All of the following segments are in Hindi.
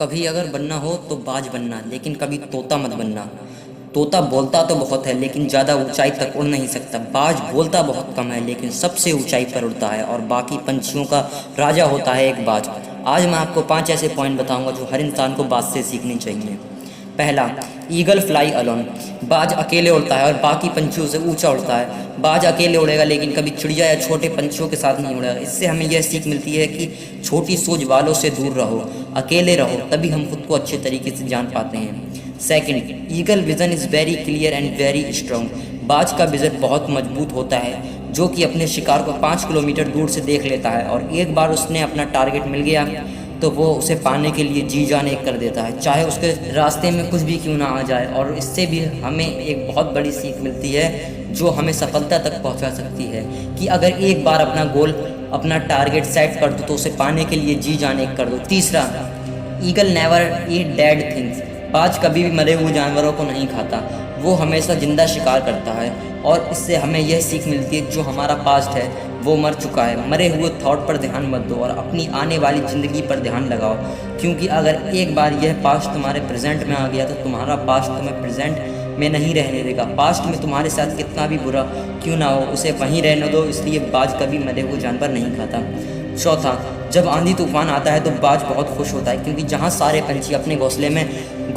कभी अगर बनना हो तो बाज बनना, लेकिन कभी तोता मत बनना। तोता बोलता तो बहुत है लेकिन ज़्यादा ऊंचाई तक उड़ नहीं सकता। बाज बोलता बहुत कम है लेकिन सबसे ऊंचाई पर उड़ता है और बाकी पंछियों का राजा होता है एक बाज। आज मैं आपको 5 ऐसे पॉइंट बताऊंगा जो हर इंसान को बाज से सीखने चाहिए। पहला, ईगल फ्लाई अलोन। बाज अकेले उड़ता है और बाकी पंछियों से ऊंचा उड़ता है। बाज अकेले उड़ेगा लेकिन कभी चिड़िया या छोटे पंछियों के साथ नहीं उड़ेगा। इससे हमें यह सीख मिलती है कि छोटी सोच वालों से दूर रहो, अकेले रहो, तभी हम खुद को अच्छे तरीके से जान पाते हैं। Second, eagle vision is very clear and very strong. बाज का विजन बहुत मजबूत होता है, जो कि अपने शिकार को 5 किलोमीटर दूर से देख लेता है और एक बार उसने अपना टारगेट मिल गया तो वो उसे पाने के लिए जी जान एक कर देता है, चाहे उसके रास्ते में कुछ भी क्यों ना आ जाए। और इससे भी हमें एक बहुत बड़ी सीख मिलती है जो हमें सफलता तक पहुंचा सकती है कि अगर एक बार अपना गोल, अपना टारगेट सेट कर दो तो उसे पाने के लिए जी जान एक कर दो। तीसरा, ईगल नेवर ईट डेड थिंग्स। बाज कभी भी मरे हुए जानवरों को नहीं खाता, वो हमेशा जिंदा शिकार करता है। और इससे हमें यह सीख मिलती है जो हमारा पास्ट है वो मर चुका है, मरे हुए थॉट पर ध्यान मत दो और अपनी आने वाली ज़िंदगी पर ध्यान लगाओ। क्योंकि अगर एक बार यह पास्ट तुम्हारे प्रेजेंट में आ गया तो तुम्हारा पास्ट तुम्हें प्रेजेंट में नहीं रहने देगा। पास्ट में तुम्हारे साथ कितना भी बुरा क्यों ना हो उसे वहीं रहने दो, इसलिए बाज कभी मरे हुए जानवर नहीं खाता। चौथा, जब आंधी तूफान आता है तो बाज बहुत खुश होता है, क्योंकि जहाँ सारे पंछी अपने घोंसले में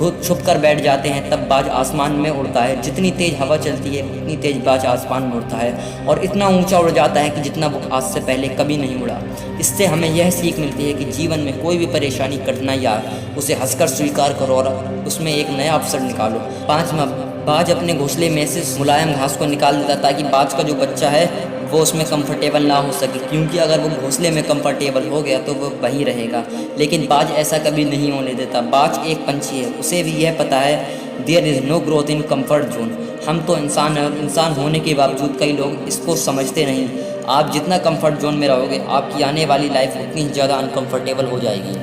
छुप कर बैठ जाते हैं तब बाज आसमान में उड़ता है। जितनी तेज़ हवा चलती है उतनी तेज़ बाज आसमान में उड़ता है और इतना ऊंचा उड़ जाता है कि जितना वो आज से पहले कभी नहीं उड़ा। इससे हमें यह सीख मिलती है कि जीवन में कोई भी परेशानी, कठिनाई आए उसे हंसकर स्वीकार करो और उसमें एक नया अवसर निकालो। पाँचवा, बाज अपने घोंसले में से मुलायम घास को निकाल देता ताकि बाज का जो बच्चा है वो उसमें कंफर्टेबल ना हो सके, क्योंकि अगर वो घोंसले में कंफर्टेबल हो गया तो वो वहीं रहेगा। लेकिन बाज ऐसा कभी नहीं होने देता। बाज एक पंछी है, उसे भी यह पता है there is no growth in comfort zone. हम तो इंसान हैं और इंसान होने के बावजूद कई लोग इसको समझते नहीं। आप जितना कंफर्ट जोन में रहोगे आपकी आने वाली लाइफ उतनी ज़्यादा अनकंफर्टेबल हो जाएगी।